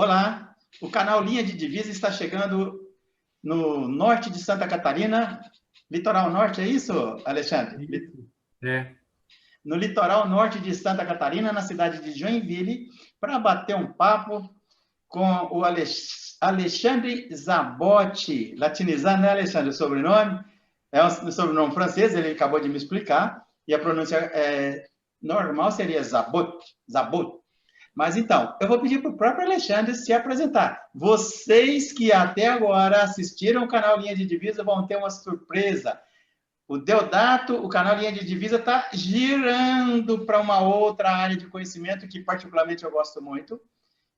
Olá, o canal Linha de Divisa está chegando no norte de Santa Catarina, litoral norte, é isso, Alexandre? Isso. É. No litoral norte de Santa Catarina, na cidade de Joinville, para bater um papo com o Alexandre Zabotti, latinizando, né, Alexandre, o sobrenome? É um sobrenome francês, ele acabou de me explicar, e a pronúncia normal seria Zabot, Zabot. Mas então, eu vou pedir para o próprio Alexandre se apresentar. Vocês que até agora assistiram o canal Linha de Divisa vão ter uma surpresa. O Deodato, o canal Linha de Divisa, está girando para uma outra área de conhecimento que particularmente eu gosto muito,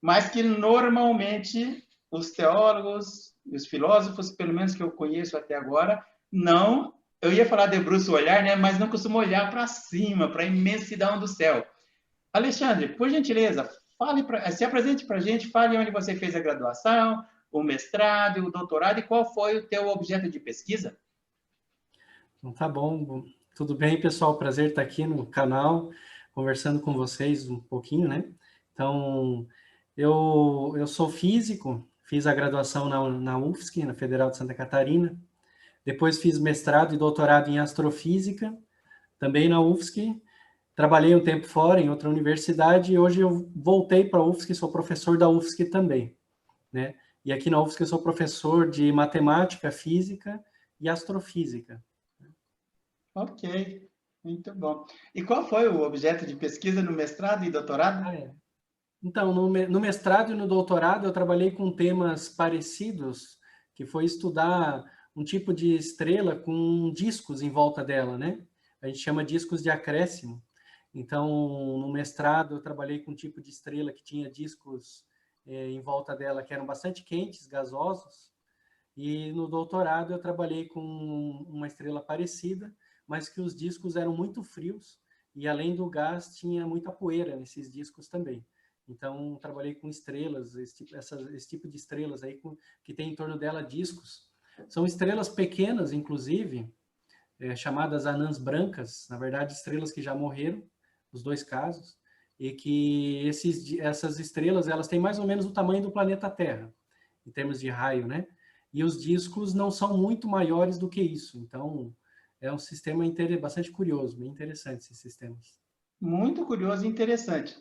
mas que normalmente os teólogos e os filósofos, pelo menos que eu conheço até agora, não, eu ia falar debruça o olhar, né, mas não costumam olhar para cima, para a imensidão do céu. Alexandre, por gentileza, se apresente para a gente, fale onde você fez a graduação, o mestrado, o doutorado e qual foi o teu objeto de pesquisa. Então, tá bom. Tudo bem, pessoal? Prazer estar aqui no canal, conversando com vocês um pouquinho, né? Então, eu sou físico, fiz a graduação na UFSC, na Federal de Santa Catarina. Depois fiz mestrado e doutorado em astrofísica, também na UFSC. Trabalhei um tempo fora, em outra universidade, e hoje eu voltei para a UFSC, sou professor da UFSC também, né? E aqui na UFSC eu sou professor de matemática, física e astrofísica. Ok, muito bom. E qual foi o objeto de pesquisa no mestrado e doutorado? Então, no mestrado e no doutorado eu trabalhei com temas parecidos, que foi estudar um tipo de estrela com discos em volta dela, né? A gente chama discos de acréscimo. Então, no mestrado eu trabalhei com um tipo de estrela que tinha discos em volta dela que eram bastante quentes, gasosos, e no doutorado eu trabalhei com uma estrela parecida, mas que os discos eram muito frios, e além do gás tinha muita poeira nesses discos também. Então, trabalhei com estrelas, esse tipo de estrelas aí que tem em torno dela discos. São estrelas pequenas, inclusive, chamadas anãs brancas, na verdade, estrelas que já morreram, nos dois casos, e que essas estrelas elas têm mais ou menos o tamanho do planeta Terra, em termos de raio, né? E os discos não são muito maiores do que isso. Então, é um sistema bastante curioso, bem interessante esses sistemas. Muito curioso e interessante.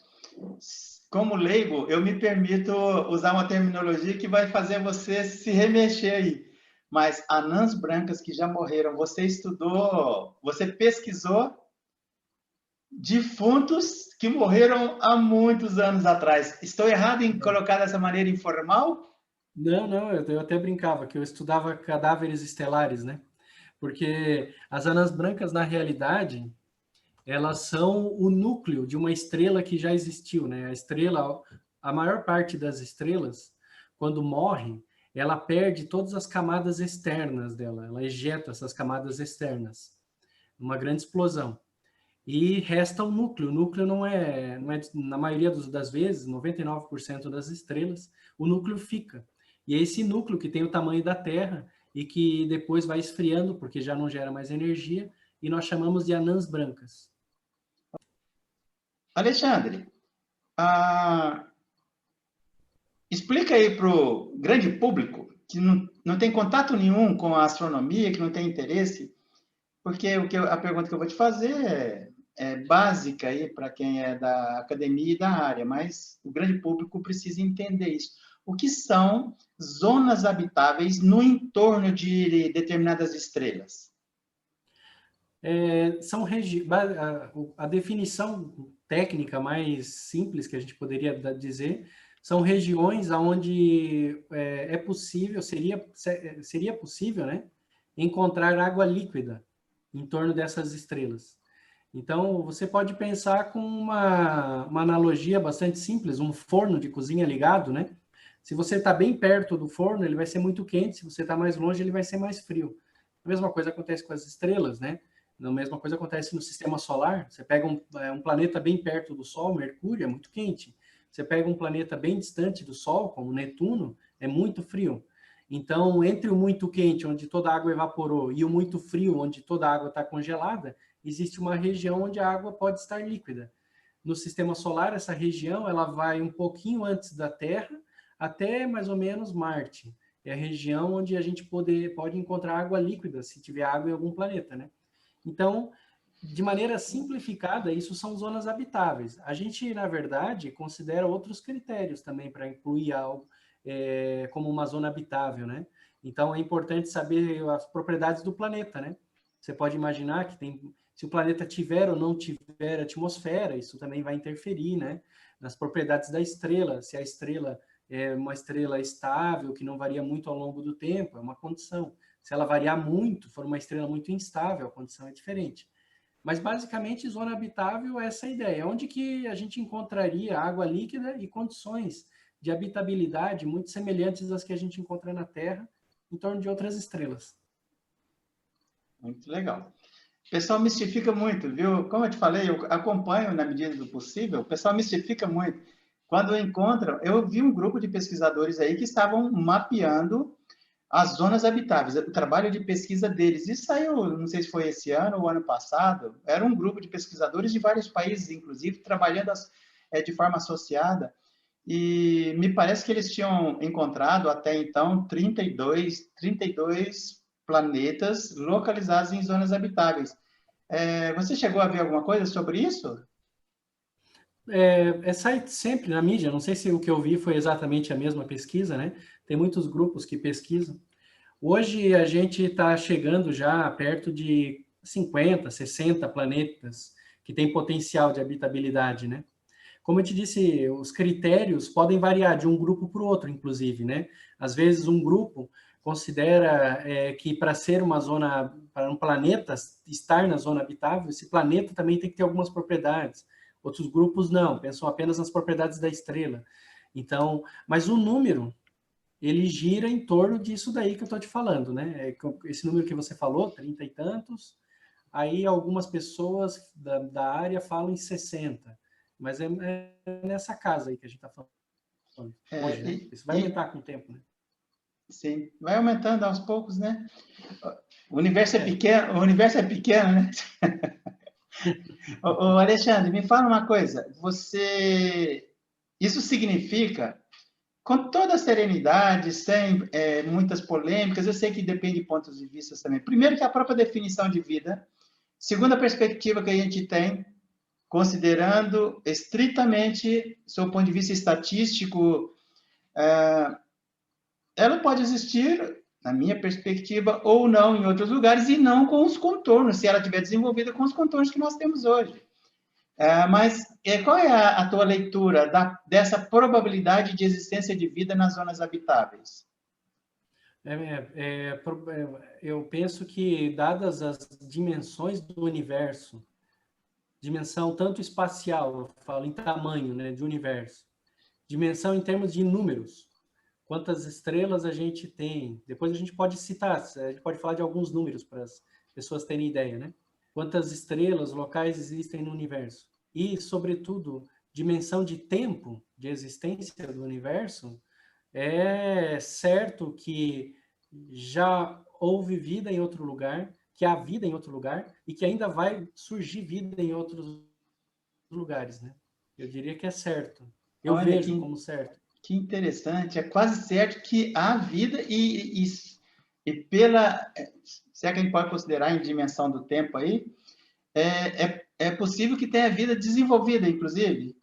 Como leigo, eu me permito usar uma terminologia que vai fazer você se remexer aí. Mas anãs brancas que já morreram, você estudou, você pesquisou defuntos que morreram há muitos anos atrás. Estou errado em colocar dessa maneira informal? Não, eu até brincava que eu estudava cadáveres estelares, né? Porque as anãs brancas, na realidade, elas são o núcleo de uma estrela que já existiu, né? A estrela, a maior parte das estrelas, quando morre, ela perde todas as camadas externas dela, ela ejeta essas camadas externas, uma grande explosão. E resta o núcleo. O núcleo não é na maioria das vezes, 99% das estrelas, o núcleo fica. E é esse núcleo que tem o tamanho da Terra e que depois vai esfriando, porque já não gera mais energia, e nós chamamos de anãs brancas. Alexandre, explica aí para o grande público que não tem contato nenhum com a astronomia, que não tem interesse, porque a pergunta que eu vou te fazer é básica aí para quem é da academia e da área, mas o grande público precisa entender isso. O que são zonas habitáveis no entorno de determinadas estrelas? A definição técnica mais simples que a gente poderia dizer são regiões onde é possível, seria possível, né, encontrar água líquida em torno dessas estrelas. Então, você pode pensar com uma analogia bastante simples, um forno de cozinha ligado, né? Se você está bem perto do forno, ele vai ser muito quente, se você está mais longe, ele vai ser mais frio. A mesma coisa acontece com as estrelas, né? A mesma coisa acontece no sistema solar. Você pega um planeta bem perto do Sol, Mercúrio, é muito quente. Você pega um planeta bem distante do Sol, como Netuno, é muito frio. Então, entre o muito quente, onde toda a água evaporou, e o muito frio, onde toda a água está congelada, existe uma região onde a água pode estar líquida. No sistema solar, essa região ela vai um pouquinho antes da Terra, até mais ou menos Marte. É a região onde a gente pode encontrar água líquida, se tiver água em algum planeta, né? Então, de maneira simplificada, isso são zonas habitáveis. A gente, na verdade, considera outros critérios também para incluir algo como uma zona habitável, né? Então, é importante saber as propriedades do planeta, né? Você pode imaginar que se o planeta tiver ou não tiver atmosfera, isso também vai interferir, né? Nas propriedades da estrela, se a estrela é uma estrela estável, que não varia muito ao longo do tempo, é uma condição. Se ela variar muito, for uma estrela muito instável, a condição é diferente. Mas, basicamente, zona habitável é essa ideia, onde que a gente encontraria água líquida e condições de habitabilidade muito semelhantes às que a gente encontra na Terra, em torno de outras estrelas. Muito legal. O pessoal mistifica muito, viu? Como eu te falei, eu acompanho na medida do possível, o pessoal mistifica muito. Quando encontram, eu vi um grupo de pesquisadores aí que estavam mapeando as zonas habitáveis, o trabalho de pesquisa deles. Isso saiu, não sei se foi esse ano ou ano passado, era um grupo de pesquisadores de vários países, inclusive, trabalhando de forma associada, e me parece que eles tinham encontrado até então 32 planetas localizados em zonas habitáveis. Você chegou a ver alguma coisa sobre isso? Sai sempre na mídia, não sei se o que eu vi foi exatamente a mesma pesquisa, né? Tem muitos grupos que pesquisam. Hoje a gente está chegando já perto de 50, 60 planetas que têm potencial de habitabilidade, né? Como eu te disse, os critérios podem variar de um grupo para o outro, inclusive, né? Às vezes um grupo considera que para ser uma zona, para um planeta estar na zona habitável, esse planeta também tem que ter algumas propriedades. Outros grupos não, pensam apenas nas propriedades da estrela. Então, mas o número, ele gira em torno disso daí que eu estou te falando, né? Esse número que você falou, 30 e tantos, aí algumas pessoas da área falam em 60, mas é nessa casa aí que a gente está falando hoje, né? Isso vai aumentar com o tempo, né? Sim, vai aumentando aos poucos, né? O universo é pequeno, né? Ô, Alexandre, me fala uma coisa. Isso significa, com toda a serenidade, sem muitas polêmicas, eu sei que depende de pontos de vista também. Primeiro, que a própria definição de vida. Segundo, a perspectiva que a gente tem, considerando estritamente, sob o ponto de vista estatístico, ela pode existir, na minha perspectiva, ou não em outros lugares, e não com os contornos, se ela tiver desenvolvida com os contornos que nós temos hoje. Mas qual é a tua leitura dessa probabilidade de existência de vida nas zonas habitáveis? Eu penso que, dadas as dimensões do universo, dimensão tanto espacial, eu falo em tamanho, né, de universo, dimensão em termos de números, quantas estrelas a gente tem, depois a gente pode citar, a gente pode falar de alguns números para as pessoas terem ideia, né? Quantas estrelas locais existem no universo. E, sobretudo, dimensão de tempo de existência do universo, é certo que já houve vida em outro lugar, que há vida em outro lugar e que ainda vai surgir vida em outros lugares, né? Eu diria que é certo. Eu Olha, vejo como certo. que interessante. É quase certo que há vida se é que a gente pode considerar em dimensão do tempo aí, é possível que tenha vida desenvolvida, inclusive?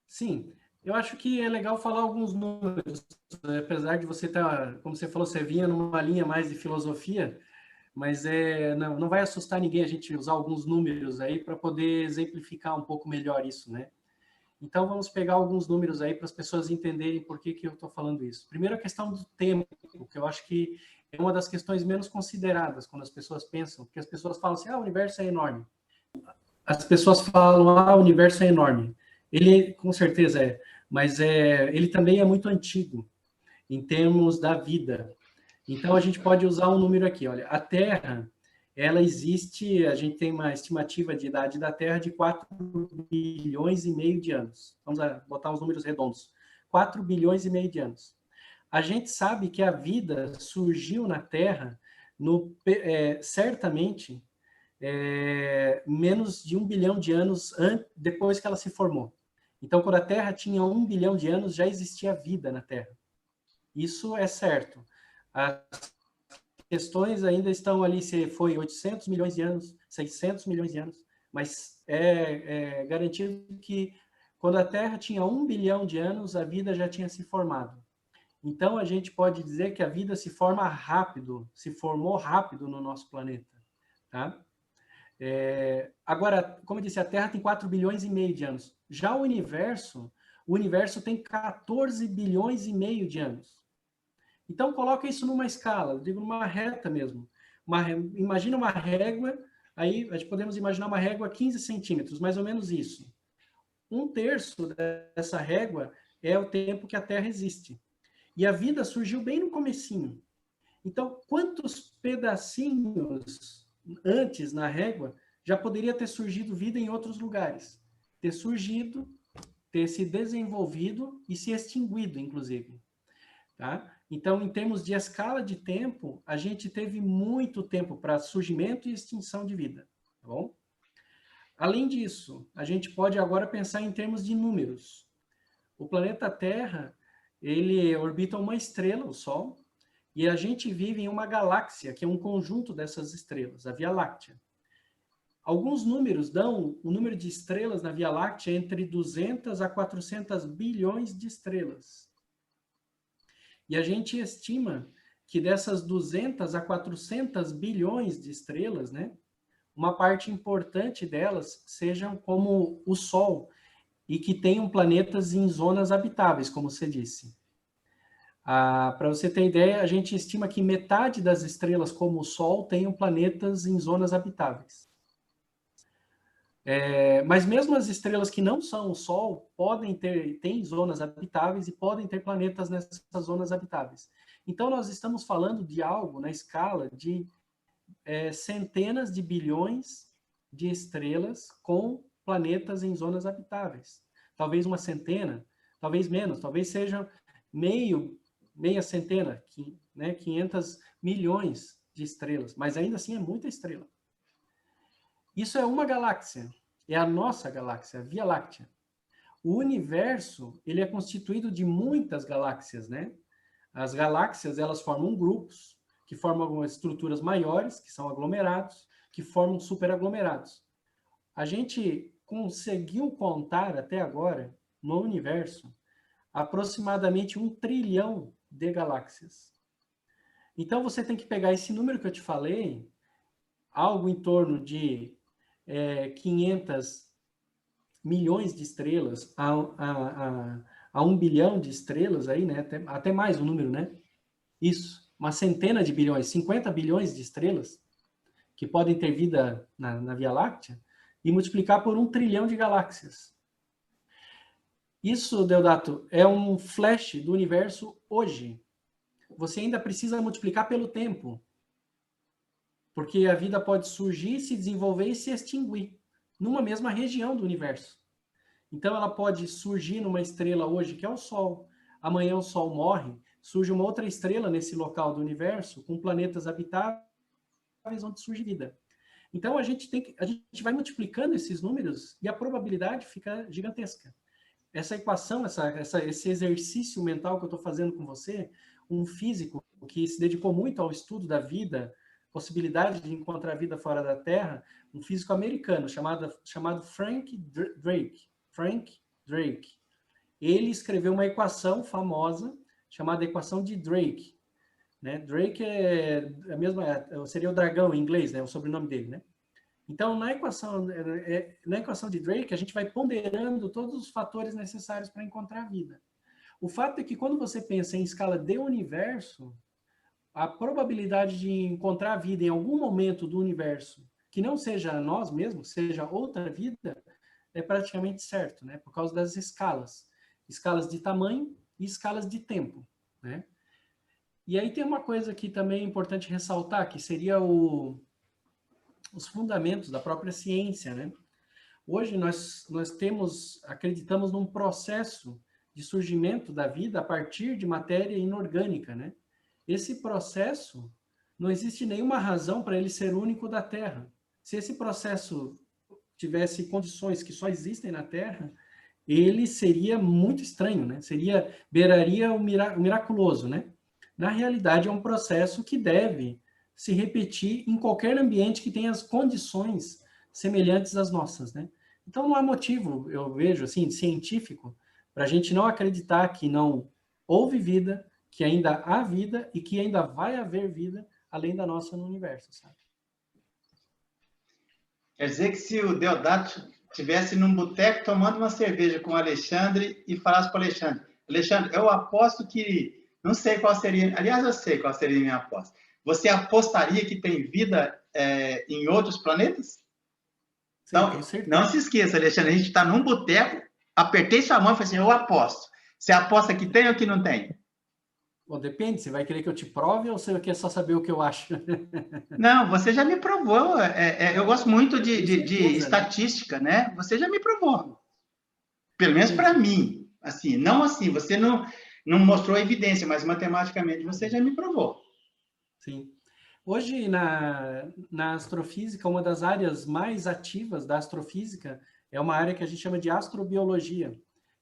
Sim, eu acho que é legal falar alguns números, né? Apesar de você estar, como você falou, você vinha numa linha mais de filosofia, mas não vai assustar ninguém a gente usar alguns números aí para poder exemplificar um pouco melhor isso, né? Então, vamos pegar alguns números aí para as pessoas entenderem por que eu estou falando isso. Primeiro, a questão do tempo, que eu acho que é uma das questões menos consideradas quando as pessoas pensam, porque as pessoas falam assim, o universo é enorme. As pessoas falam, o universo é enorme. Ele, com certeza mas ele também é muito antigo, em termos da vida. Então, a gente pode usar um número aqui, olha, a Terra, ela existe, a gente tem uma estimativa de idade da Terra de 4 bilhões e meio de anos. Vamos botar os números redondos. 4 bilhões e meio de anos. A gente sabe que a vida surgiu na Terra, certamente, menos de 1 bilhão de anos depois que ela se formou. Então, quando a Terra tinha 1 bilhão de anos, já existia vida na Terra. Isso é certo. As questões ainda estão ali, se foi 800 milhões de anos, 600 milhões de anos, mas é garantido que quando a Terra tinha 1 bilhão de anos, a vida já tinha se formado. Então, a gente pode dizer que a vida se forma rápido, se formou rápido no nosso planeta. Tá? Agora, como eu disse, a Terra tem 4 bilhões e meio de anos. Já o universo tem 14 bilhões e meio de anos. Então, coloca isso numa escala, eu digo numa reta mesmo. Imagina uma régua, aí a gente podemos imaginar uma régua 15 centímetros, mais ou menos isso. 1/3 dessa régua é o tempo que a Terra existe. E a vida surgiu bem no comecinho. Então, quantos pedacinhos antes na régua já poderia ter surgido vida em outros lugares? Ter surgido, ter se desenvolvido e se extinguido, inclusive. Tá? Então, em termos de escala de tempo, a gente teve muito tempo para surgimento e extinção de vida. Tá bom? Além disso, a gente pode agora pensar em termos de números. O planeta Terra, ele orbita uma estrela, o Sol, e a gente vive em uma galáxia, que é um conjunto dessas estrelas, a Via Láctea. Alguns números dão o número de estrelas na Via Láctea entre 200 a 400 bilhões de estrelas. E a gente estima que dessas 200 a 400 bilhões de estrelas, né, uma parte importante delas sejam como o Sol, e que tenham planetas em zonas habitáveis, como você disse. Para você ter ideia, a gente estima que metade das estrelas, como o Sol, tenham planetas em zonas habitáveis. Mas mesmo as estrelas que não são o Sol têm zonas habitáveis e podem ter planetas nessas zonas habitáveis. Então, nós estamos falando de algo na escala de centenas de bilhões de estrelas com planetas em zonas habitáveis. Talvez uma centena, talvez menos, talvez seja meia centena, 500 milhões de estrelas, mas ainda assim é muita estrela. Isso é uma galáxia, é a nossa galáxia, a Via Láctea. O universo, ele é constituído de muitas galáxias, né? As galáxias, elas formam grupos, que formam algumas estruturas maiores, que são aglomerados, que formam superaglomerados. A gente conseguiu contar até agora, no universo, aproximadamente 1 trilhão de galáxias. Então, você tem que pegar esse número que eu te falei, algo em torno de 500 milhões de estrelas a 1 bilhão de estrelas, aí, né? Até mais o número, né? Isso, uma centena de bilhões, 50 bilhões de estrelas, que podem ter vida na Via Láctea, e multiplicar por 1 trilhão de galáxias. Isso, Deodato, é um flash do universo hoje. Você ainda precisa multiplicar pelo tempo, porque a vida pode surgir, se desenvolver e se extinguir numa mesma região do universo. Então, ela pode surgir numa estrela hoje, que é o Sol. Amanhã o Sol morre, surge uma outra estrela nesse local do universo, com planetas habitáveis, onde surge vida. Então, a gente vai multiplicando esses números e a probabilidade fica gigantesca. Essa equação, esse exercício mental que eu estou fazendo com você, um físico que se dedicou muito ao estudo da vida, possibilidade de encontrar vida fora da Terra, um físico americano chamado Frank Drake. Frank Drake. Ele escreveu uma equação famosa chamada equação de Drake. Né? Drake seria o dragão em inglês, né? O sobrenome dele, né? Então, na equação de Drake, a gente vai ponderando todos os fatores necessários para encontrar vida. O fato é que quando você pensa em escala de universo, a probabilidade de encontrar vida em algum momento do universo, que não seja nós mesmos, seja outra vida, é praticamente certo, né? Por causa das escalas. Escalas de tamanho e escalas de tempo, né? E aí tem uma coisa que também é importante ressaltar, que seria os fundamentos da própria ciência, né? Hoje nós acreditamos num processo de surgimento da vida a partir de matéria inorgânica, né? Esse processo, não existe nenhuma razão para ele ser único da Terra. Se esse processo tivesse condições que só existem na Terra, ele seria muito estranho, né? Beiraria o miraculoso, né? Na realidade, é um processo que deve se repetir em qualquer ambiente que tenha as condições semelhantes às nossas, né? Então, não há motivo, eu vejo, assim, científico, para a gente não acreditar que não houve vida, que ainda há vida e que ainda vai haver vida além da nossa no universo, sabe? Quer dizer que se o Deodato estivesse num boteco tomando uma cerveja com o Alexandre e falasse para o Alexandre, Alexandre, eu aposto que, não sei qual seria, aliás, eu sei qual seria a minha aposta. Você apostaria que tem vida em outros planetas? Sim, Então, tenho não certeza. se esqueça, Alexandre, a gente está num boteco, apertei sua mão e falei assim, eu aposto. Você aposta que tem ou que não tem? Bom, depende, você vai querer que eu te prove ou você quer só saber o que eu acho? Não, você já me provou. Eu Não, gosto muito eu tenho de certeza, né? estatística, né? Você já me provou. Pelo menos Sim, para sim. mim. Assim, não assim, você não mostrou evidência, mas matematicamente você já me provou. Sim. Hoje, na astrofísica, uma das áreas mais ativas da astrofísica é uma área que a gente chama de astrobiologia,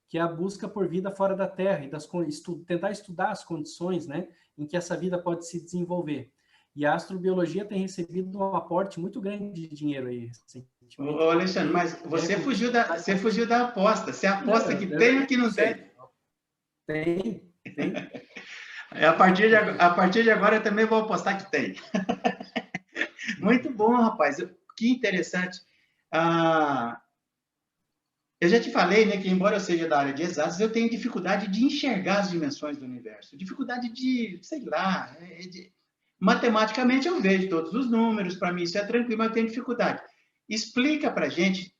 que é a busca por vida fora da Terra e tentar estudar as condições, né, em que essa vida pode se desenvolver. E a astrobiologia tem recebido um aporte muito grande de dinheiro aí recentemente, Ô, Alexandre, porque mas é você como você fugiu da aposta. Você aposta que tem ou que não tem? sério, tem. A partir de agora eu também vou apostar que tem. Muito bom, rapaz. Que interessante. Ah, eu já te falei, né, que embora eu seja da área de exatas, eu tenho dificuldade de enxergar as dimensões do universo. Dificuldade de, sei lá, matematicamente eu vejo todos os números, para mim isso é tranquilo, mas eu tenho dificuldade. Explica para a gente,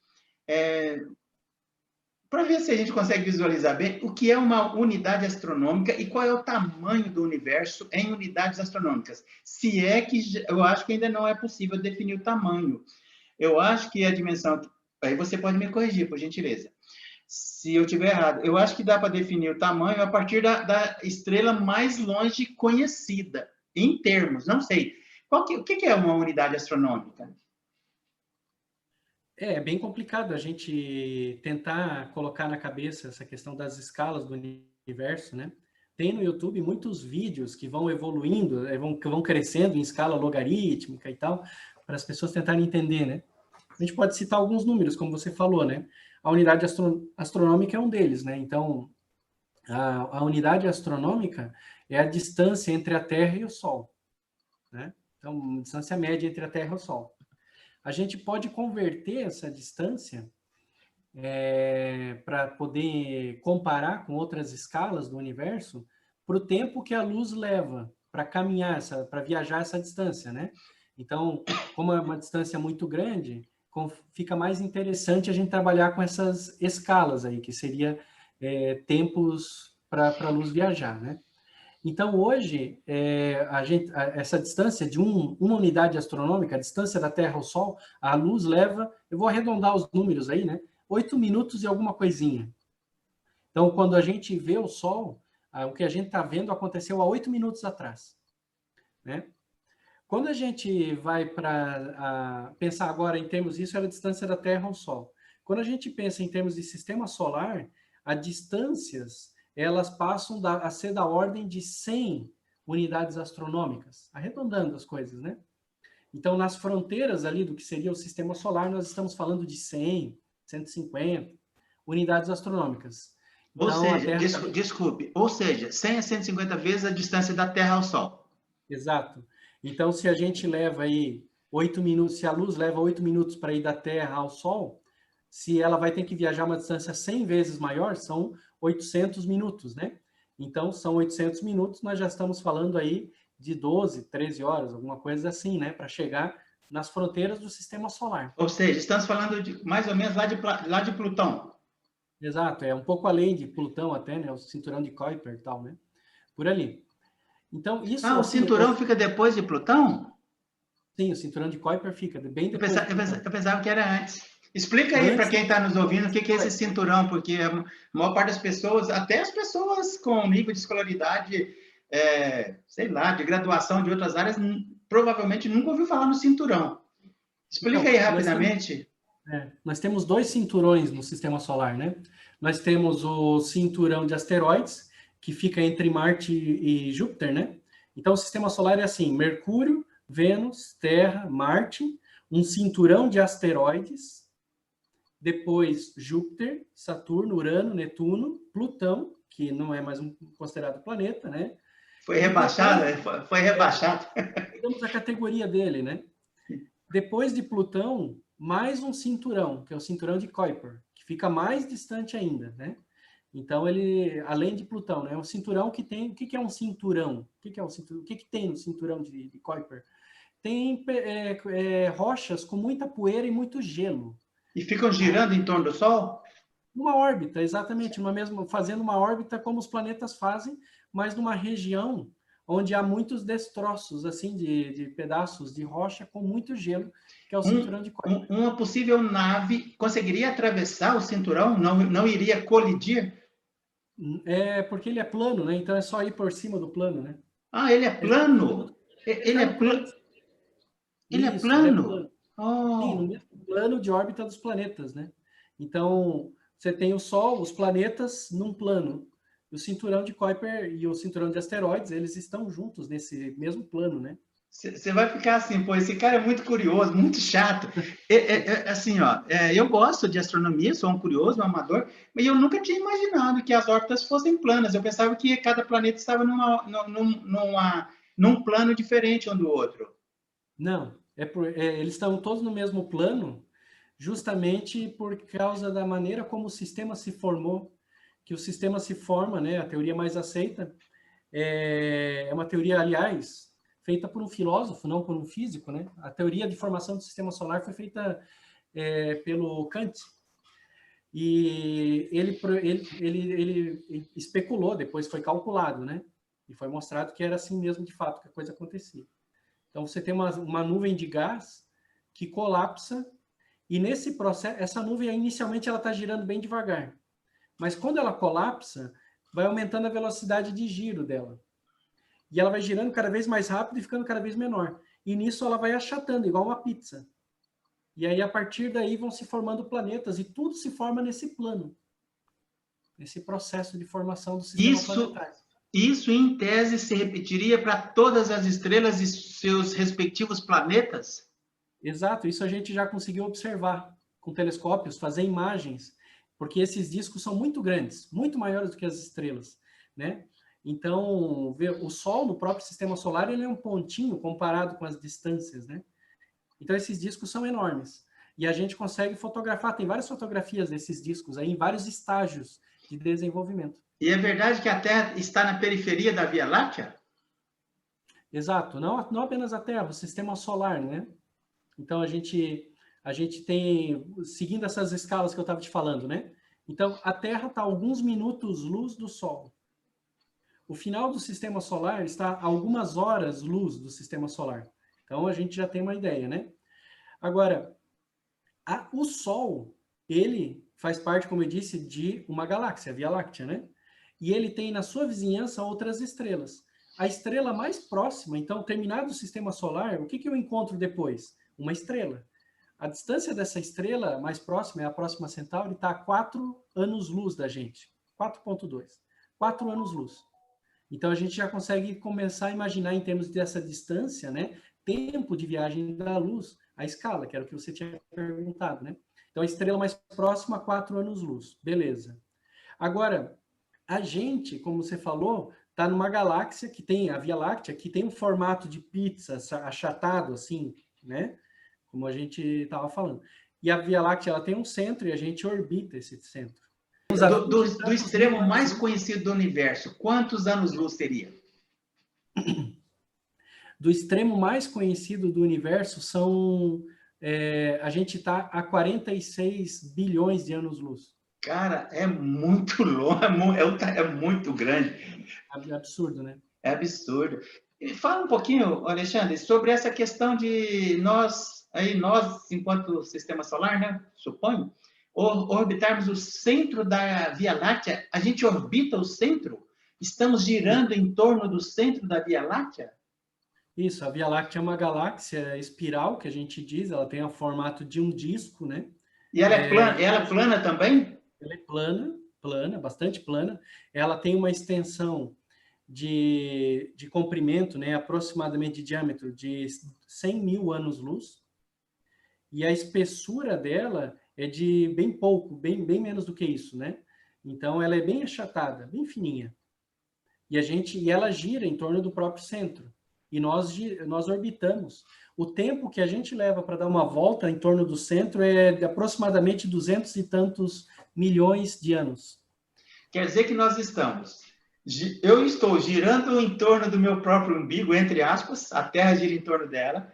para ver se a gente consegue visualizar bem, o que é uma unidade astronômica e qual é o tamanho do universo em unidades astronômicas. Se é que eu acho que ainda não é possível definir o tamanho. Eu acho que a dimensão. Aí você pode me corrigir, por gentileza. Se eu tiver errado, eu acho que dá para definir o tamanho a partir da estrela mais longe conhecida, em termos, não sei. O que é uma unidade astronômica? É bem complicado a gente tentar colocar na cabeça essa questão das escalas do universo, né? Tem no YouTube muitos vídeos que vão evoluindo, que vão crescendo em escala logarítmica e tal, para as pessoas tentarem entender, né? A gente pode citar alguns números, como você falou, né? A unidade astronômica é um deles, né? Então, a unidade astronômica é a distância entre a Terra e o Sol, né? Então, a distância média entre a Terra e o Sol. A gente pode converter essa distância para poder comparar com outras escalas do universo para o tempo que a luz leva para caminhar, para viajar essa distância, né? Então, como é uma distância muito grande, fica mais interessante a gente trabalhar com essas escalas aí, que seria tempos para a luz viajar, né? Então, hoje, essa distância de uma unidade astronômica, a distância da Terra ao Sol, a luz leva, eu vou arredondar os números aí, né? 8 minutos e alguma coisinha. Então, quando a gente vê o Sol, o que a gente está vendo aconteceu há 8 minutos atrás, né? Quando a gente vai para pensar agora em termos, isso era a distância da Terra ao Sol. Quando a gente pensa em termos de sistema solar, as distâncias elas passam a ser da ordem de 100 unidades astronômicas, arredondando as coisas, né? Então, nas fronteiras ali do que seria o sistema solar, nós estamos falando de 100, 150 unidades astronômicas. Ou Então, a seja, Terra... desculpe, ou seja, 100 a 150 vezes a distância da Terra ao Sol. Exato. Então, se a gente leva aí 8 minutos, se a luz leva 8 minutos para ir da Terra ao Sol, se ela vai ter que viajar uma distância 100 vezes maior, são 800 minutos, né? Então, são 800 minutos, nós já estamos falando aí de 12, 13 horas, alguma coisa assim, né? Para chegar nas fronteiras do sistema solar. Ou seja, estamos falando de mais ou menos lá de Plutão. Exato, é um pouco além de Plutão até, né? O cinturão de Kuiper e tal, né? Por ali. Então, isso, Ah, o assim, cinturão fica depois de Plutão? sim, o cinturão de Kuiper fica bem depois de Plutão. Eu pensava que era antes. Explica aí para Antes, quem está nos ouvindo o que é esse depois. cinturão, porque a maior parte das pessoas, até as pessoas com nível de escolaridade, sei lá, de graduação de outras áreas, provavelmente nunca ouviu falar no cinturão. Explica aí Então, nós temos rapidamente. Nós temos dois cinturões no sistema solar, né? Nós temos o cinturão de asteroides, que fica entre Marte e Júpiter, né? Então, o sistema solar é assim: Mercúrio, Vênus, Terra, Marte, um cinturão de asteroides, depois Júpiter, Saturno, Urano, Netuno, Plutão, que não é mais considerado planeta, né? Foi rebaixado? Foi rebaixado. Mudamos a categoria dele, né? Depois de Plutão, mais um cinturão, que é o cinturão de Kuiper, que fica mais distante ainda, né? Então, ele, além de Plutão, né, é um cinturão que tem... O que é um cinturão? O que é um cinturão? O que tem no cinturão de Kuiper? Tem rochas com muita poeira e muito gelo. E ficam girando em torno do Sol? Uma órbita, exatamente, fazendo uma órbita como os planetas fazem, mas numa região onde há muitos destroços, assim, de pedaços de rocha com muito gelo, que é o cinturão de Kuiper. Uma possível nave conseguiria atravessar o cinturão? Não iria colidir? Porque ele é plano, né? Então é só ir por cima do plano, né? Ah, ele é plano? Ele é plano? Ele é Isso, ele é plano? plano. Sim, no Oh. mesmo plano de órbita dos planetas, né? Então, você tem o Sol, os planetas num plano. O cinturão de Kuiper e o cinturão de asteroides, eles estão juntos nesse mesmo plano, né? Você vai ficar assim, pô, esse cara é muito curioso, muito chato. Assim, ó, eu gosto de astronomia, sou um curioso, um amador, mas eu nunca tinha imaginado que as órbitas fossem planas. Eu pensava que cada planeta estava num plano diferente um do outro. Não, eles estão todos no mesmo plano, justamente por causa da maneira como o sistema se formou, que o sistema se forma, né? A teoria mais aceita é uma teoria, aliás, feita por um filósofo, não por um físico, né? A teoria de formação do sistema solar foi feita pelo Kant. E ele especulou, depois foi calculado, né? E foi mostrado que era assim mesmo, de fato, que a coisa acontecia. Então, você tem uma nuvem de gás que colapsa, e nesse processo, essa nuvem, inicialmente, ela está girando bem devagar. Mas quando ela colapsa, vai aumentando a velocidade de giro dela. E ela vai girando cada vez mais rápido e ficando cada vez menor. E nisso ela vai achatando, igual uma pizza. E aí, a partir daí, vão se formando planetas, e tudo se forma nesse plano. Nesse processo de formação do sistema planetário. Isso, em tese, se repetiria para todas as estrelas e seus respectivos planetas? Exato, isso a gente já conseguiu observar com telescópios, fazer imagens, porque esses discos são muito grandes, muito maiores do que as estrelas, né? Então, o Sol no próprio sistema solar, ele é um pontinho comparado com as distâncias, né? Então, esses discos são enormes. E a gente consegue fotografar, tem várias fotografias desses discos aí, em vários estágios de desenvolvimento. E é verdade que a Terra está na periferia da Via Láctea? Exato, não apenas a Terra, o sistema solar, né? Então, a gente tem, seguindo essas escalas que eu estava te falando, né? Então, a Terra está a alguns minutos-luz do Sol. O final do sistema solar está a algumas horas-luz do sistema solar. Então, a gente já tem uma ideia, né? Agora, o Sol, ele faz parte, como eu disse, de uma galáxia, a Via Láctea, né? E ele tem na sua vizinhança outras estrelas. A estrela mais próxima, então, terminado o sistema solar, o que eu encontro depois? Uma estrela. A distância dessa estrela mais próxima, é a próxima Centauri, está a 4 anos-luz da gente. 4,2. 4 anos-luz. Então, a gente já consegue começar a imaginar, em termos dessa distância, né? Tempo de viagem da luz, a escala, que era o que você tinha perguntado, né? Então, a estrela mais próxima, 4 anos-luz. Beleza. Agora, a gente, como você falou, está numa galáxia que tem, a Via Láctea, que tem um formato de pizza achatado, assim, né? Como a gente estava falando. E a Via Láctea, ela tem um centro e a gente orbita esse centro. Do extremo mais conhecido do universo, quantos anos-luz teria? Do extremo mais conhecido do universo a gente está a 46 bilhões de anos-luz. Cara, é muito longe, é muito grande. É absurdo, né? É absurdo. E fala um pouquinho, Alexandre, sobre essa questão de nós, enquanto sistema solar, né, suponho, orbitarmos o centro da Via Láctea. A gente orbita o centro? Estamos girando em torno do centro da Via Láctea? Isso, a Via Láctea é uma galáxia espiral, que a gente diz, ela tem o formato de um disco, né? E ela é plana também? Ela é plana, bastante plana. Ela tem uma extensão de comprimento, né, aproximadamente de diâmetro de 100 mil anos-luz, e a espessura dela é de bem pouco, bem menos do que isso, né? Então, ela é bem achatada, bem fininha. E ela gira em torno do próprio centro. E nós orbitamos. O tempo que a gente leva para dar uma volta em torno do centro é de aproximadamente 200 e tantos milhões de anos. Quer dizer que eu estou girando em torno do meu próprio umbigo, entre aspas, a Terra gira em torno dela,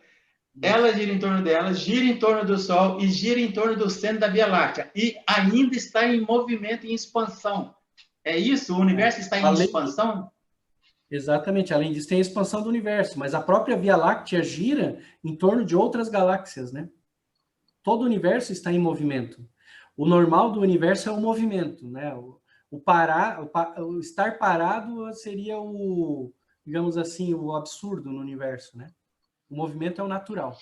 ela gira em torno dela, gira em torno do Sol e gira em torno do centro da Via Láctea. E ainda está em movimento, em expansão. É isso? O universo está em expansão? Exatamente. Além disso, tem a expansão do universo. Mas a própria Via Láctea gira em torno de outras galáxias, né? Todo o universo está em movimento. O normal do universo é o movimento, né? O estar parado seria digamos assim, o absurdo no universo, né? O movimento é o natural.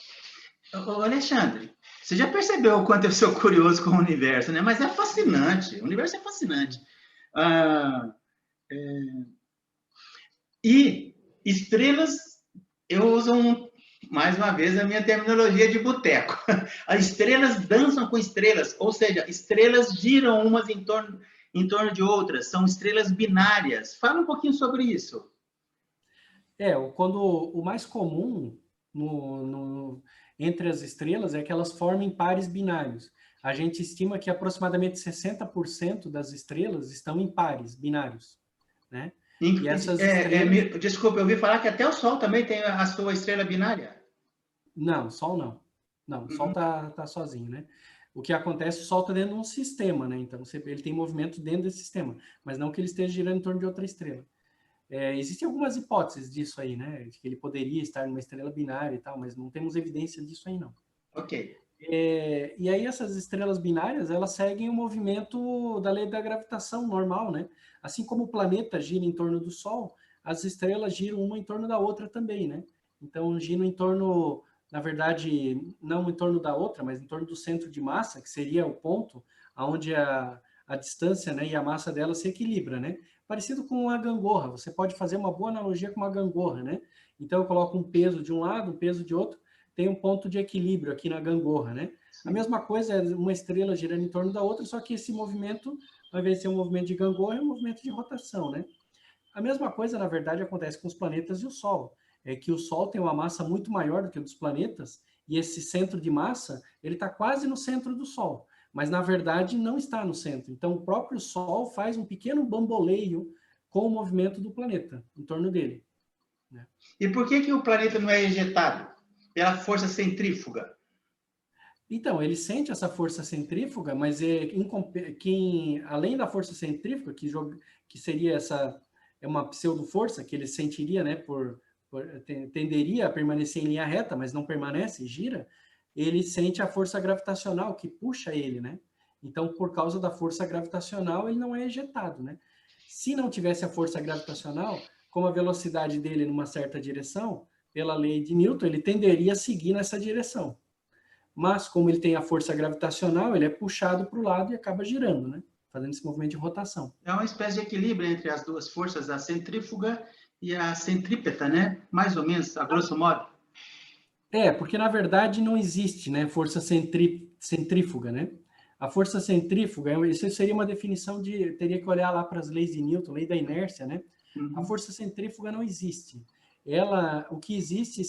Ô, Alexandre, você já percebeu o quanto eu sou curioso com o universo, né? Mas é fascinante. O universo é fascinante. E estrelas, eu uso mais uma vez a minha terminologia de boteco. As estrelas dançam com estrelas, ou seja, estrelas giram umas em torno de outras, são estrelas binárias. Fala um pouquinho sobre isso. Quando o mais comum entre as estrelas é que elas formem pares binários. A gente estima que aproximadamente 60% das estrelas estão em pares binários, né? E essas estrelas... Desculpa, eu ouvi falar que até o Sol também tem a sua estrela binária. Não, Sol não. Não, o Sol tá sozinho, né? O que acontece, o Sol está dentro de um sistema, né? Então, ele tem movimento dentro desse sistema, mas não que ele esteja girando em torno de outra estrela. Existem algumas hipóteses disso aí, né? De que ele poderia estar numa estrela binária e tal, mas não temos evidência disso aí, não. Ok. E aí essas estrelas binárias, elas seguem o movimento da lei da gravitação normal, né? Assim como o planeta gira em torno do Sol, as estrelas giram uma em torno da outra também, né? Então, giram em torno, na verdade, não em torno da outra, mas em torno do centro de massa, que seria o ponto onde a distância, né, e a massa dela se equilibra, né? Parecido com a gangorra, você pode fazer uma boa analogia com uma gangorra, né? Então, eu coloco um peso de um lado, um peso de outro, tem um ponto de equilíbrio aqui na gangorra, né? Sim. A mesma coisa é uma estrela girando em torno da outra, só que esse movimento, ao invés de ser um movimento de gangorra, é um movimento de rotação, né? A mesma coisa, na verdade, acontece com os planetas e o Sol. É que o Sol tem uma massa muito maior do que a dos planetas, e esse centro de massa, ele está quase no centro do Sol, mas, na verdade, não está no centro. Então, o próprio Sol faz um pequeno bamboleio com o movimento do planeta em torno dele, né? E por que o planeta não é ejetado? Pela força centrífuga. Então, ele sente essa força centrífuga, mas além da força centrífuga, que seria uma pseudo-força que ele sentiria, né, tenderia a permanecer em linha reta, mas não permanece, gira, ele sente a força gravitacional que puxa ele, né? Então, por causa da força gravitacional, ele não é ejetado, né? Se não tivesse a força gravitacional, como a velocidade dele numa certa direção, pela lei de Newton, ele tenderia a seguir nessa direção. Mas, como ele tem a força gravitacional, ele é puxado para o lado e acaba girando, né? Fazendo esse movimento de rotação. É uma espécie de equilíbrio entre as duas forças, a centrífuga e a centrípeta, né? Mais ou menos, a grosso modo. Porque na verdade não existe, né, força centrífuga, né? A força centrífuga, isso seria uma definição teria que olhar lá para as leis de Newton, lei da inércia, né? A força centrífuga não existe. O que existe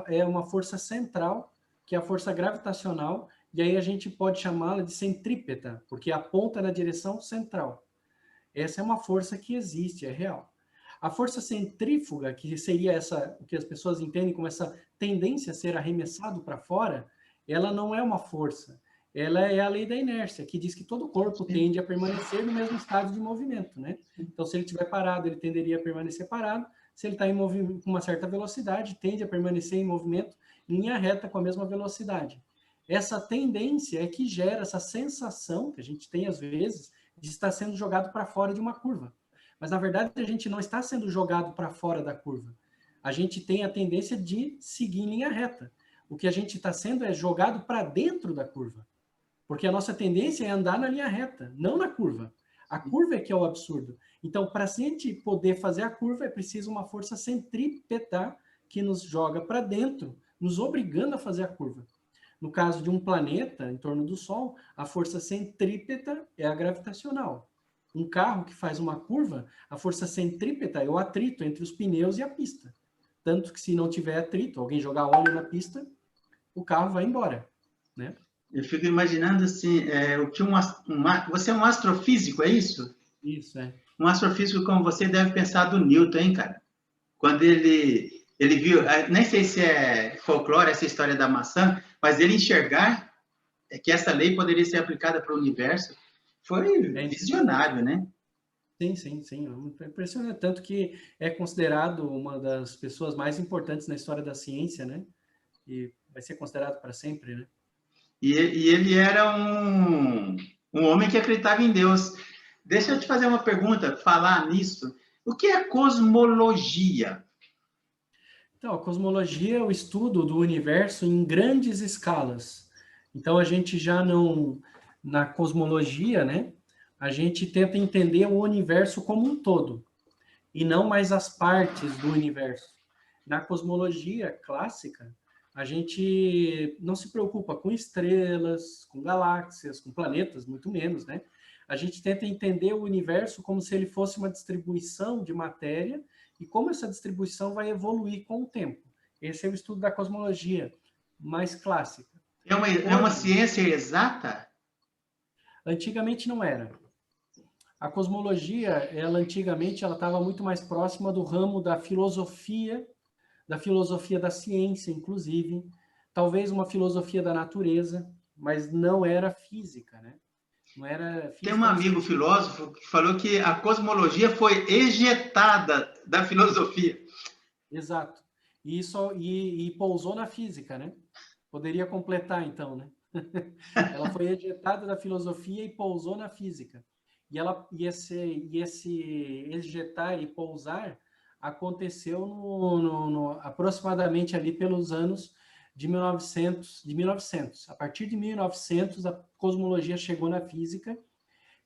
é uma força central, que é a força gravitacional, e aí a gente pode chamá-la de centrípeta, porque aponta na direção central. Essa é uma força que existe, é real. A força centrífuga, que seria o que as pessoas entendem como essa tendência a ser arremessado para fora, ela não é uma força. Ela é a lei da inércia, que diz que todo corpo tende a permanecer no mesmo estado de movimento, né? Então, se ele estiver parado, ele tenderia a permanecer parado. Se ele está em movimento com uma certa velocidade, tende a permanecer em movimento em linha reta com a mesma velocidade. Essa tendência é que gera essa sensação que a gente tem às vezes de estar sendo jogado para fora de uma curva. Mas, na verdade, a gente não está sendo jogado para fora da curva. A gente tem a tendência de seguir em linha reta. O que a gente está sendo é jogado para dentro da curva. Porque a nossa tendência é andar na linha reta, não na curva. A curva é que é o absurdo. Então, para a gente poder fazer a curva, é preciso uma força centrípeta que nos joga para dentro, nos obrigando a fazer a curva. No caso de um planeta em torno do Sol, a força centrípeta é a gravitacional. Um carro que faz uma curva, a força centrípeta é o atrito entre os pneus e a pista. Tanto que se não tiver atrito, alguém jogar óleo na pista, o carro vai embora, né? Eu fico imaginando assim, o que você é um astrofísico, é isso? Isso, é. Um astrofísico como você deve pensar do Newton, hein, cara? Quando ele viu, nem sei se é folclore essa história da maçã, mas ele enxergar que essa lei poderia ser aplicada para o universo, foi visionário, né? Sim, sim, sim. É impressionante. Tanto que é considerado uma das pessoas mais importantes na história da ciência, né? E vai ser considerado para sempre, né? E ele era um homem que acreditava em Deus. Deixa eu te fazer uma pergunta, falar nisso. O que é cosmologia? Então, a cosmologia é o estudo do universo em grandes escalas. Então, a gente já não, na cosmologia, né? A gente tenta entender o universo como um todo, e não mais as partes do universo. Na cosmologia clássica, a gente não se preocupa com estrelas, com galáxias, com planetas, muito menos, né? A gente tenta entender o universo como se ele fosse uma distribuição de matéria e como essa distribuição vai evoluir com o tempo. Esse é o estudo da cosmologia mais clássica. É uma ciência exata? Antigamente não era. A cosmologia, ela antigamente, ela estava muito mais próxima do ramo da filosofia da ciência, inclusive, talvez uma filosofia da natureza, mas não era física, né? Não era Tem um física no amigo sentido. filósofo que falou que a cosmologia foi ejetada da filosofia. Exato. E pousou na física, né? Poderia completar, então, né? Ela foi ejetada da filosofia e pousou na física. E esse ejetar e pousar aconteceu aproximadamente ali pelos anos de 1900. A partir de 1900, a cosmologia chegou na física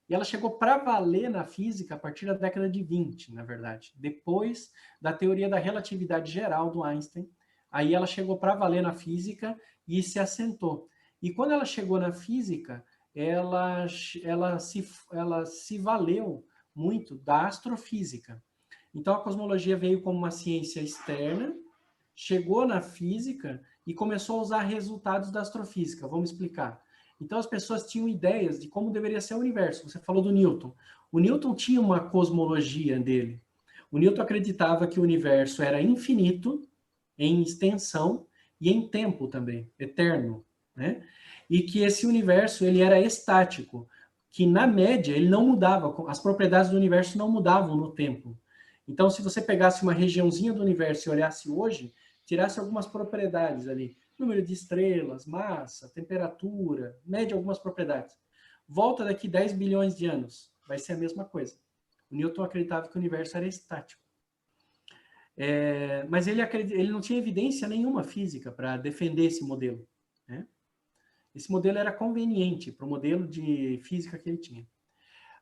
e ela chegou para valer na física a partir da década de 20, na verdade. Depois da teoria da relatividade geral do Einstein, aí ela chegou para valer na física e se assentou. E quando ela chegou na física, ela se valeu muito da astrofísica. Então a cosmologia veio como uma ciência externa, chegou na física e começou a usar resultados da astrofísica. Vamos explicar. Então as pessoas tinham ideias de como deveria ser o universo. Você falou do Newton. O Newton tinha uma cosmologia dele. O Newton acreditava que o universo era infinito em extensão e em tempo também, eterno, né? E que esse universo ele era estático, que na média ele não mudava, as propriedades do universo não mudavam no tempo. Então, se você pegasse uma regiãozinha do universo e olhasse hoje, tirasse algumas propriedades ali, número de estrelas, massa, temperatura, mede algumas propriedades. Volta daqui 10 bilhões de anos, vai ser a mesma coisa. O Newton acreditava que o universo era estático. Mas ele não tinha evidência nenhuma física para defender esse modelo, né? Esse modelo era conveniente para o modelo de física que ele tinha.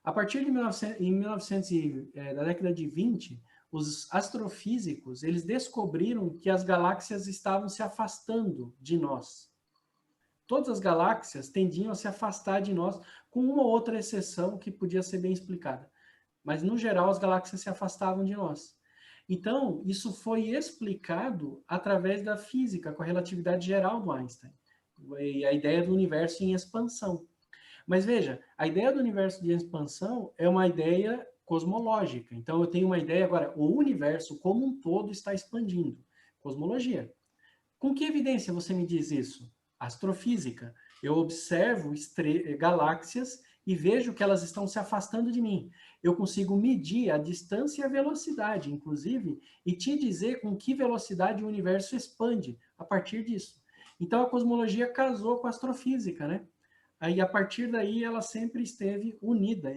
A partir de 1900 da década de 20, os astrofísicos eles descobriram que as galáxias estavam se afastando de nós. Todas as galáxias tendiam a se afastar de nós, com uma ou outra exceção que podia ser bem explicada. Mas, no geral, as galáxias se afastavam de nós. Então, isso foi explicado através da física, com a relatividade geral do Einstein. E a ideia do universo em expansão. Mas veja, a ideia do universo de expansão é uma ideia cosmológica. Então, eu tenho uma ideia agora, o universo como um todo está expandindo. Cosmologia. Com que evidência você me diz isso? Astrofísica. Eu observo galáxias e vejo que elas estão se afastando de mim. Eu consigo medir a distância e a velocidade, inclusive, e te dizer com que velocidade o universo expande a partir disso. Então, a cosmologia casou com a astrofísica, né? Aí, a partir daí, ela sempre esteve unida.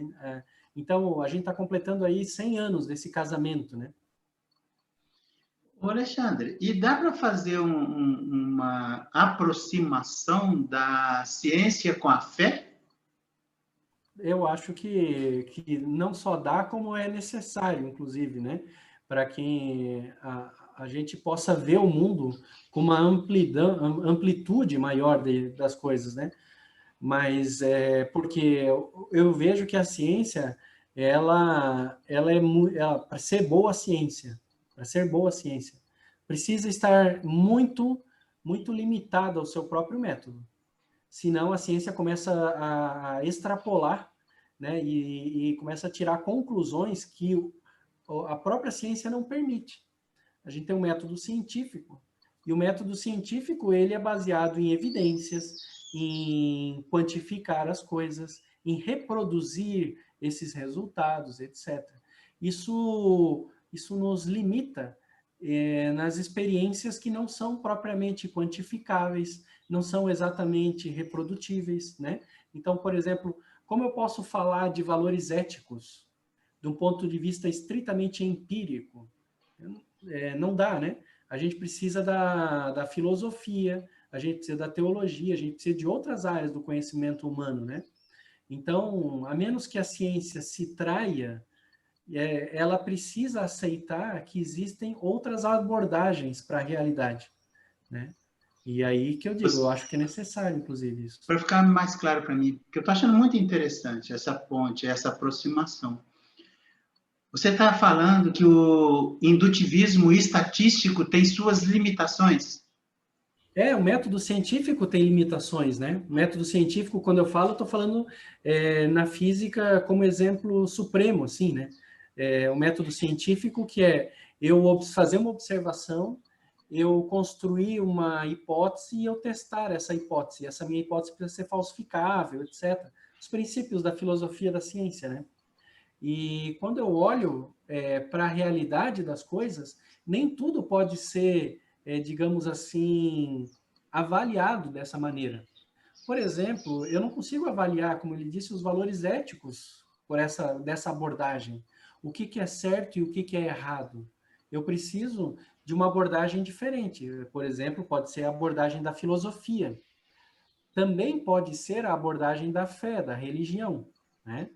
Então, a gente está completando aí 100 anos desse casamento, né? Ô, Alexandre, e dá para fazer uma aproximação da ciência com a fé? Eu acho que não só dá, como é necessário, inclusive, né? Para que a gente possa ver o mundo com uma amplitude maior das coisas, né? Mas é porque eu vejo que a ciência, para ser boa ciência, para ser boa ciência, precisa estar muito limitada ao seu próprio método. Senão a ciência começa a extrapolar, né, e começa a tirar conclusões que a própria ciência não permite. A gente tem um método científico, e o método científico ele é baseado em evidências, em quantificar as coisas, em reproduzir esses resultados, etc. Isso nos limita nas experiências que não são propriamente quantificáveis, não são exatamente reprodutíveis, né? Então, por exemplo, como eu posso falar de valores éticos de um ponto de vista estritamente empírico? Não dá, né? A gente precisa da filosofia, a gente precisa da teologia, a gente precisa de outras áreas do conhecimento humano, né? Então, a menos que a ciência se traia, ela precisa aceitar que existem outras abordagens para a realidade, né? E aí que eu digo, eu acho que é necessário, inclusive, isso. Para ficar mais claro para mim, porque eu estou achando muito interessante essa ponte, essa aproximação. Você está falando que o indutivismo estatístico tem suas limitações? O método científico tem limitações, né? O método científico, quando eu falo, estou falando na física como exemplo supremo, assim, né? O método científico que é eu fazer uma observação, eu construir uma hipótese e eu testar essa hipótese. Essa minha hipótese precisa ser falsificável, etc. Os princípios da filosofia da ciência, né? E quando eu olho para a realidade das coisas, nem tudo pode ser, digamos assim, avaliado dessa maneira. Por exemplo, eu não consigo avaliar, como ele disse, os valores éticos dessa abordagem. O que é certo e o que é errado. Eu preciso de uma abordagem diferente. Por exemplo, pode ser a abordagem da filosofia. Também pode ser a abordagem da fé, da religião, né?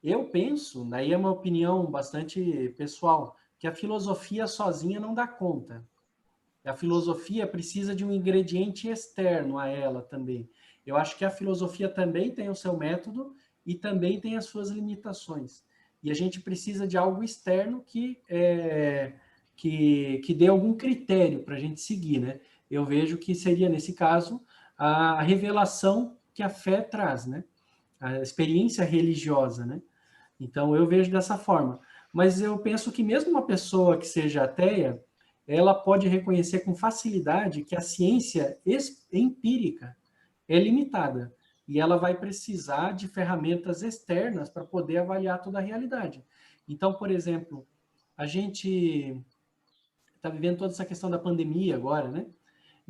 Eu penso, daí é uma opinião bastante pessoal, que a filosofia sozinha não dá conta. A filosofia precisa de um ingrediente externo a ela também. Eu acho que a filosofia também tem o seu método e também tem as suas limitações. E a gente precisa de algo externo que dê algum critério para a gente seguir, né? Eu vejo que seria, nesse caso, a revelação que a fé traz, né? A experiência religiosa, né? Então, eu vejo dessa forma. Mas eu penso que mesmo uma pessoa que seja ateia, ela pode reconhecer com facilidade que a ciência empírica é limitada e ela vai precisar de ferramentas externas para poder avaliar toda a realidade. Então, por exemplo, a gente está vivendo toda essa questão da pandemia agora, né?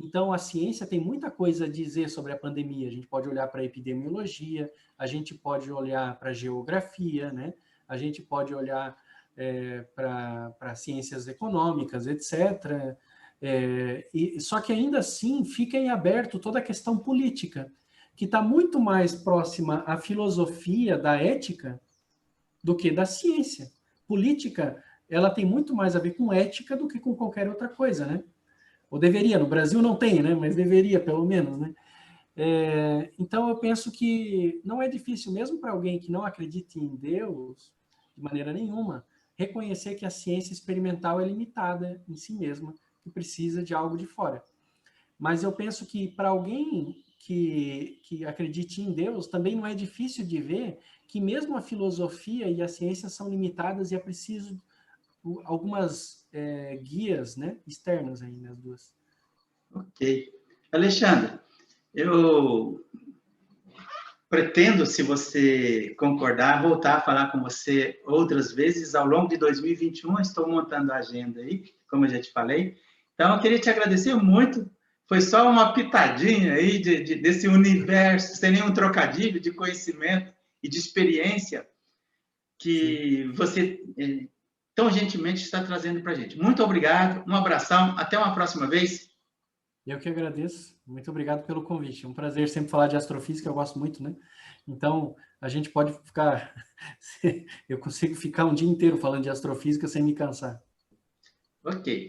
Então, a ciência tem muita coisa a dizer sobre a pandemia. A gente pode olhar para a epidemiologia, a gente pode olhar para a geografia, né? A gente pode olhar para ciências econômicas, etc. Só que ainda assim fica em aberto toda a questão política, que está muito mais próxima à filosofia, da ética, do que da ciência. Política, ela tem muito mais a ver com ética do que com qualquer outra coisa, né? Ou deveria, no Brasil não tem, né? Mas deveria, pelo menos, né? Então, eu penso que não é difícil, mesmo para alguém que não acredite em Deus, de maneira nenhuma, reconhecer que a ciência experimental é limitada em si mesma, que precisa de algo de fora. Mas eu penso que para alguém que acredite em Deus, também não é difícil de ver que mesmo a filosofia e a ciência são limitadas e é preciso algumas guias, né, externas aí nas duas. Ok. Alexandre, eu pretendo, se você concordar, voltar a falar com você outras vezes. Ao longo de 2021, estou montando a agenda aí, como eu já te falei. Então, eu queria te agradecer muito. Foi só uma pitadinha aí desse universo, sem nenhum trocadilho, de conhecimento e de experiência que Sim. Você tão gentilmente está trazendo para a gente. Muito obrigado, um abração, até uma próxima vez. Eu que agradeço. Muito obrigado pelo convite. É um prazer sempre falar de astrofísica, eu gosto muito, né? Então, a gente pode ficar... Eu consigo ficar um dia inteiro falando de astrofísica sem me cansar. Ok.